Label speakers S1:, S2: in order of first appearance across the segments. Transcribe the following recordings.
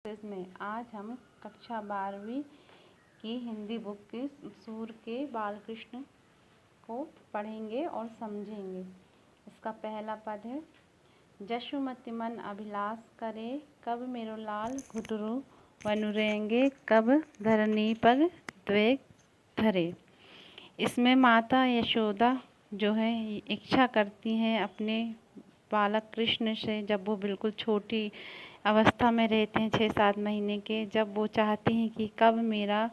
S1: में आज हम कक्षा 12वीं की हिंदी बुक के सूर के बालकृष्ण को पढ़ेंगे और समझेंगे। इसका पहला पद है, जशुमति मन अभिलाष करे, कब मेरो लाल घुटरू वनुरेंगे, कब धरनी पर द्वेग धरे। इसमें माता यशोदा जो है इच्छा करती हैं अपने बालक कृष्ण से, जब वो बिल्कुल छोटी अवस्था में रहते हैं 6-7 महीने के, जब वो चाहती हैं कि कब मेरा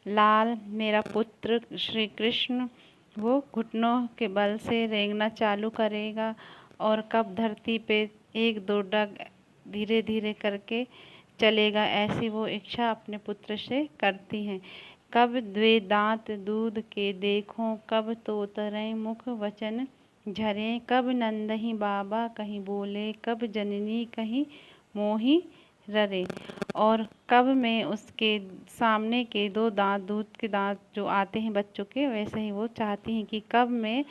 S1: लाल, मेरा पुत्र श्री कृष्ण वो घुटनों के बल से रेंगना चालू करेगा और कब धरती पे 1-2 डग धीरे धीरे करके चलेगा, ऐसी वो इच्छा अपने पुत्र से करती हैं। कब द्वे दांत दूध के देखूं, कब तो तरें मुख वचन झरे, कब नंदही बाबा कहीं बोले, कब जननी कहीं मोही ररे। और कब मैं उसके सामने के 2 दांत, दूध के दांत जो आते हैं बच्चों के, वैसे ही वो चाहती हैं कि कब मैं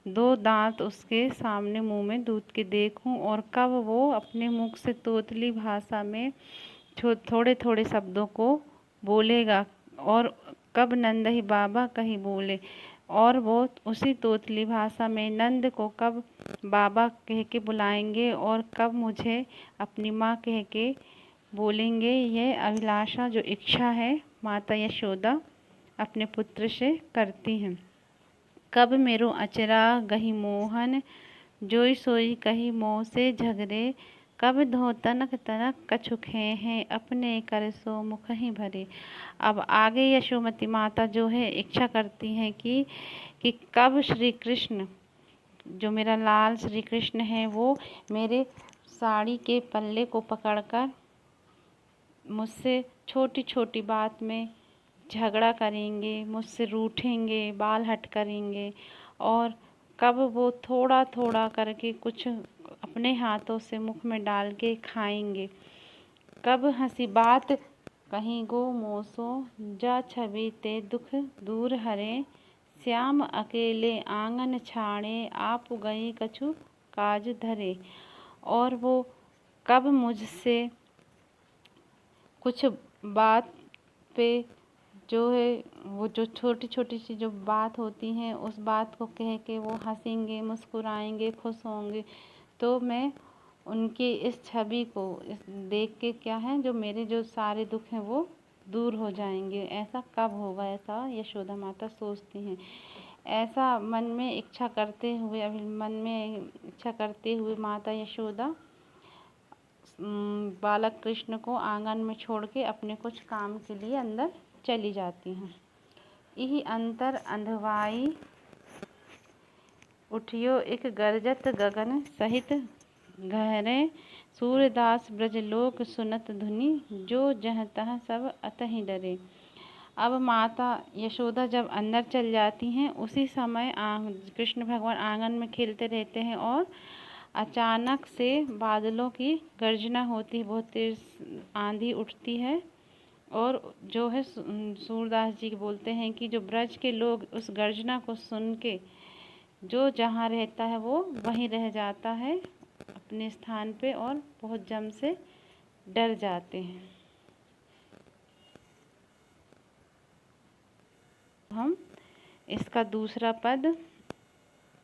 S1: 2 दांत उसके सामने मुंह में दूध के देखूं और कब वो अपने मुख से तोतली भाषा में थोड़े थोड़े शब्दों को बोलेगा और कब नंदही बाबा कहीं बोले और वो उसी तोतली भाषा में नंद को कब बाबा कह के बुलाएंगे और कब मुझे अपनी माँ कह के बोलेंगे। यह अभिलाषा जो इच्छा है माता यशोदा अपने पुत्र से करती हैं। कब मेरो अचरा गही मोहन, जोई सोई कही मोह से झगरे, कब धो तनक तनक कछु खे हैं, अपने कर सो मुख ही भरे। अब आगे यशोमती माता जो है इच्छा करती हैं कि कब श्री कृष्ण जो मेरा लाल श्री कृष्ण है वो मेरे साड़ी के पल्ले को पकड़कर मुझसे छोटी छोटी बात में झगड़ा करेंगे, मुझसे रूठेंगे, बाल हट करेंगे और कब वो थोड़ा थोड़ा करके कुछ अपने हाथों से मुख में डाल के खाएंगे, कब हंसी बात कहीं गो मोसो, जा छवि ते दुख दूर हरे, श्याम अकेले आंगन छाड़े, आप गए कछु काज धरे। और वो कब मुझसे कुछ बात पे जो है वो जो छोटी छोटी सी जो बात होती हैं उस बात को कह के वो हंसेंगे, मुस्कुराएंगे, खुश होंगे, तो मैं उनकी इस छवि को देख के क्या है जो मेरे जो सारे दुख हैं वो दूर हो जाएंगे। ऐसा कब होगा, ऐसा यशोदा माता सोचती हैं। ऐसा मन में इच्छा करते हुए माता यशोदा बालक कृष्ण को आंगन में छोड़ के अपने कुछ काम के लिए अंदर चली जाती हैं। यही अंतर अंधवाई उठियो एक गरजत गगन सहित गहरे, सूरदास ब्रजलोक सुनत धुनि, जो जह तह सब अतहि डरे। अब माता यशोदा जब अंदर चल जाती हैं उसी समय कृष्ण भगवान आंगन में खेलते रहते हैं और अचानक से बादलों की गर्जना होती है, बहुत तेज आंधी उठती है और जो है सूरदास जी बोलते हैं कि जो ब्रज के लोग उस गर्जना को सुन के जो जहाँ रहता है वो वहीं रह जाता है अपने स्थान पे और बहुत जम से डर जाते हैं। हम इसका दूसरा पद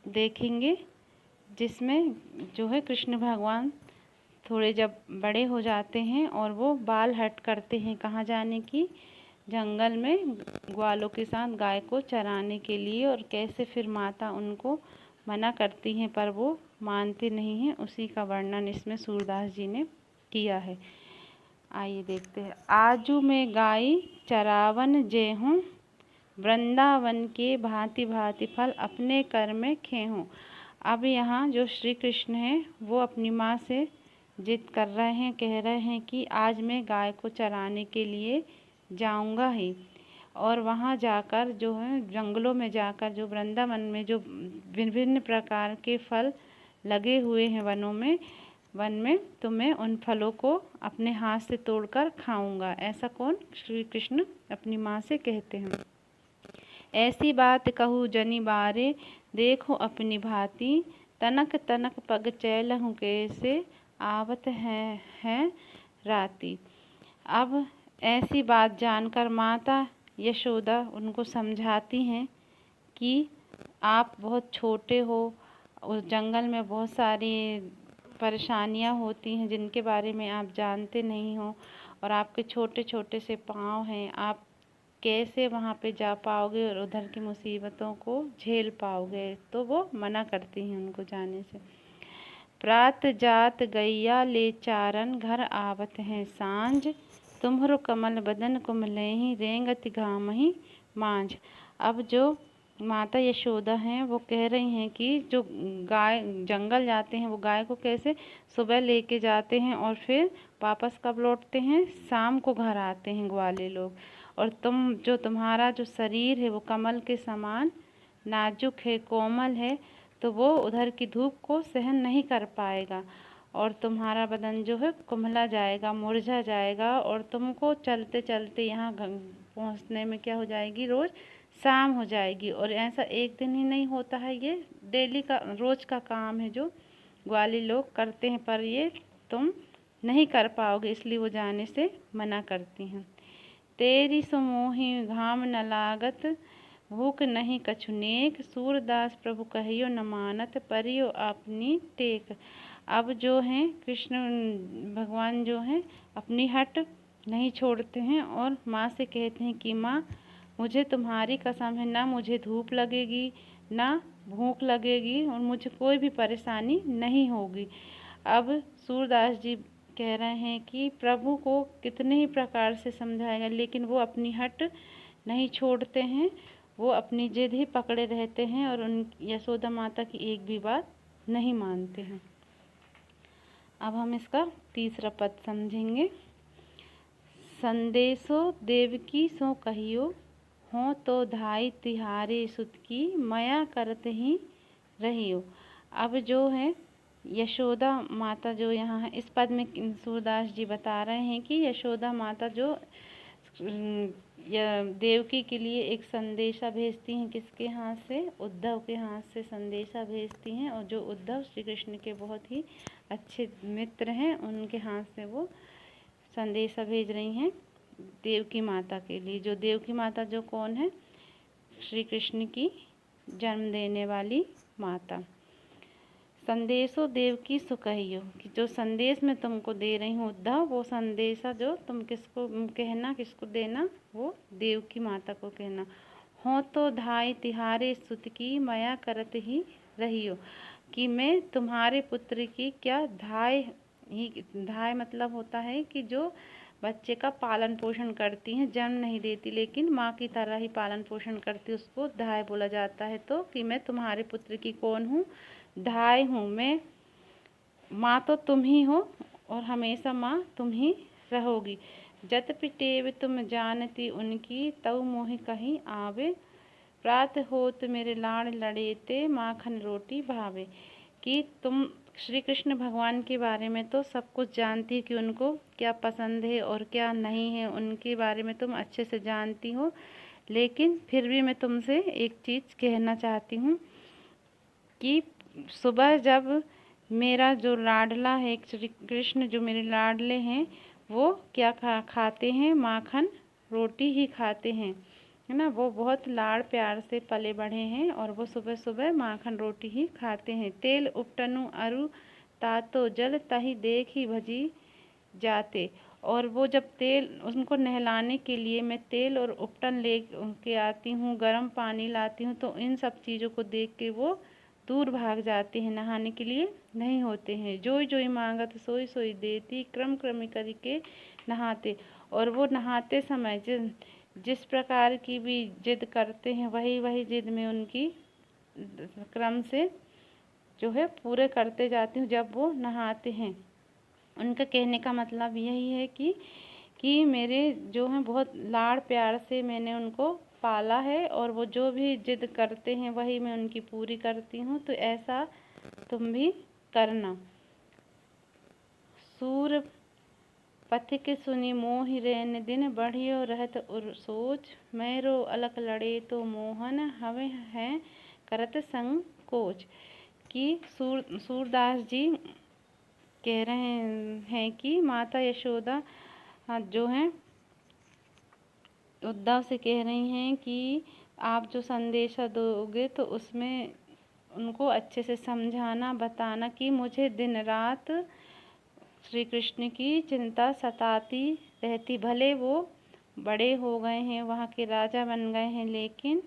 S1: देखेंगे जिसमें जो है कृष्ण भगवान थोड़े जब बड़े हो जाते हैं और वो बाल हट करते हैं कहाँ जाने की, जंगल में ग्वालों के साथ गाय को चराने के लिए, और कैसे फिर माता उनको मना करती हैं पर वो मानते नहीं हैं, उसी का वर्णन इसमें सूरदास जी ने किया है। आइए देखते हैं। आजू में गाय चरावन जे हूँ, वृंदावन के भांति भांति फल अपने कर में खेहूँ। अब यहाँ जो श्री कृष्ण हैं वो अपनी माँ से जिद कर रहे हैं, कह रहे हैं कि आज मैं गाय को चराने के लिए जाऊंगा ही, और वहाँ जाकर जो है जंगलों में जाकर जो वृंदावन में जो विभिन्न प्रकार के फल लगे हुए हैं वन में, तो मैं उन फलों को अपने हाथ से तोड़कर खाऊंगा। ऐसा कौन? श्री कृष्ण अपनी माँ से कहते हैं। ऐसी बात कहूँ जनि बारे, देखो अपनी भांति, तनक तनक पग चैलहूँ कैसे, आवत हैं राती। अब ऐसी बात जानकर माता यशोदा उनको समझाती हैं कि आप बहुत छोटे हो, उस जंगल में बहुत सारी परेशानियां होती हैं जिनके बारे में आप जानते नहीं हो, और आपके छोटे छोटे से पाँव हैं, आप कैसे वहाँ पे जा पाओगे और उधर की मुसीबतों को झेल पाओगे। तो वो मना करती हैं उनको जाने से। प्रात जात गैया ले चारन, घर आवत हैं सांझ, तुम्हरो कमल बदन कुमलहि, रेंगत घामहि मांझ। अब जो माता यशोदा हैं वो कह रही हैं कि जो गाय जंगल जाते हैं वो गाय को कैसे सुबह लेके जाते हैं और फिर वापस कब लौटते हैं, शाम को घर आते हैं ग्वाले लोग। और तुम्हारा जो शरीर है वो कमल के समान नाजुक है, कोमल है, तो वो उधर की धूप को सहन नहीं कर पाएगा और तुम्हारा बदन जो है कुम्हला जाएगा, मुरझा जाएगा, और तुमको चलते चलते यहाँ पहुँचने में क्या हो जाएगी, रोज़ शाम हो जाएगी। और ऐसा एक दिन ही नहीं होता है, ये डेली का रोज़ का काम है जो ग्वाली लोग करते हैं, पर ये तुम नहीं कर पाओगे, इसलिए वो जाने से मना करती हैं। तेरी सुमोही घाम न लागत, भूख नहीं कछु नेक, सूरदास प्रभु कहियो न मानत, परियो अपनी टेक। अब जो हैं कृष्ण भगवान जो हैं अपनी हट नहीं छोड़ते हैं और माँ से कहते हैं कि माँ मुझे तुम्हारी कसम है, ना मुझे धूप लगेगी ना भूख लगेगी और मुझे कोई भी परेशानी नहीं होगी। अब सूरदास जी कह रहे हैं कि प्रभु को कितने ही प्रकार से समझाएगा लेकिन वो अपनी हट नहीं छोड़ते हैं, वो अपनी जिद ही पकड़े रहते हैं और उन यशोदा माता की एक भी बात नहीं मानते हैं। अब हम इसका तीसरा पद समझेंगे। संदेशो देवकी सो कहियो, हो तो धाई तिहारे सुत की, मया करत ही रहियो। अब जो है यशोदा माता जो यहाँ है इस पद में सूरदास जी बता रहे हैं कि यशोदा माता जो देवकी के लिए एक संदेशा भेजती हैं, किसके हाथ से, उद्धव के हाथ से संदेशा भेजती हैं, और जो उद्धव श्री कृष्ण के बहुत ही अच्छे मित्र हैं उनके हाथ से वो संदेशा भेज रही हैं देवकी माता के लिए। जो देवकी माता जो कौन है, श्री कृष्ण की जन्म देने वाली माता। संदेशो देवकी सो कहियो, कि जो संदेश मैं तुमको दे रही हूँ उद्धव, वो संदेशा जो तुम किसको कहना, किसको देना, वो देवकी माता को कहना। हो तो धाई तिहारे सुत की, मया करत ही रहियो, कि मैं तुम्हारे पुत्र की क्या धाय मतलब होता है कि जो बच्चे का पालन पोषण करती हैं, जन्म नहीं देती लेकिन माँ की तरह ही पालन पोषण करती, उसको धाय बोला जाता है। तो कि मैं तुम्हारे पुत्र की कौन हूँ, धाय हूँ मैं। माँ तो तुम ही हो और हमेशा माँ तुम ही रहोगी। जत पिटेव तुम जानती उनकी, तव मोहि कहीं आवे, प्रात होत मेरे लाड़ लड़ेते, माखन रोटी भावे। कि तुम श्री कृष्ण भगवान के बारे में तो सब कुछ जानती कि उनको क्या पसंद है और क्या नहीं है, उनके बारे में तुम अच्छे से जानती हो, लेकिन फिर भी मैं तुमसे एक चीज़ कहना चाहती हूँ कि सुबह जब मेरा जो लाडला है श्री कृष्ण, जो मेरे लाडले हैं, वो क्या खाते हैं, माखन रोटी ही खाते हैं, है ना। वो बहुत लाड़ प्यार से पले बढ़े हैं और वो सुबह सुबह माखन रोटी ही खाते हैं। तेल उपटनु अरु तातो जल, तही देख ही भजी जाते। और वो जब तेल उनको नहलाने के लिए मैं तेल और उपटन ले के आती हूँ, गर्म पानी लाती हूँ, तो इन सब चीज़ों को देख के वो दूर भाग जाते हैं, नहाने के लिए नहीं होते हैं। जोई जोई मांगत सोई सोई देती, क्रम क्रमी करके नहाते। और वो नहाते समय जिस प्रकार की भी जिद करते हैं, वही वही जिद में उनकी क्रम से जो है पूरे करते जाती हूँ जब वो नहाते हैं। उनका कहने का मतलब यही है कि मेरे जो हैं बहुत लाड़ प्यार से मैंने उनको पाला है और वो जो भी जिद करते हैं वही मैं उनकी पूरी करती हूँ, तो ऐसा तुम भी करना। सूर पथिक सुनी मोहि रैन दिन, बढ़ियो रहत उर सोच, मैरो अलख लड़े तो मोहन, हवे हैं करत संकोच। कि सूरदास जी कह रहे हैं कि माता यशोदा हाँ जो हैं उद्धव से कह रही हैं कि आप जो संदेशा दोगे तो उसमें उनको अच्छे से समझाना, बताना कि मुझे दिन रात श्री कृष्ण की चिंता सताती रहती। भले वो बड़े हो गए हैं, वहाँ के राजा बन गए हैं, लेकिन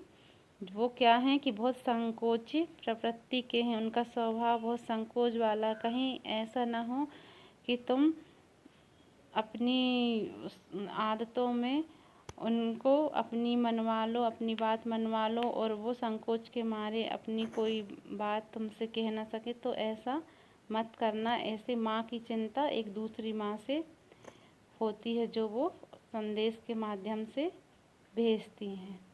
S1: वो क्या हैं कि बहुत संकोची प्रवृत्ति के हैं। उनका स्वभाव बहुत संकोच वाला। कहीं ऐसा ना हो कि तुम अपनी आदतों में उनको अपनी मनवा लो, अपनी बात मनवा लो और वो संकोच के मारे अपनी कोई बात तुमसे कह ना सके। तो ऐसा मत करना। ऐसे माँ की चिंता एक दूसरी माँ से होती है जो वो संदेश के माध्यम से भेजती हैं।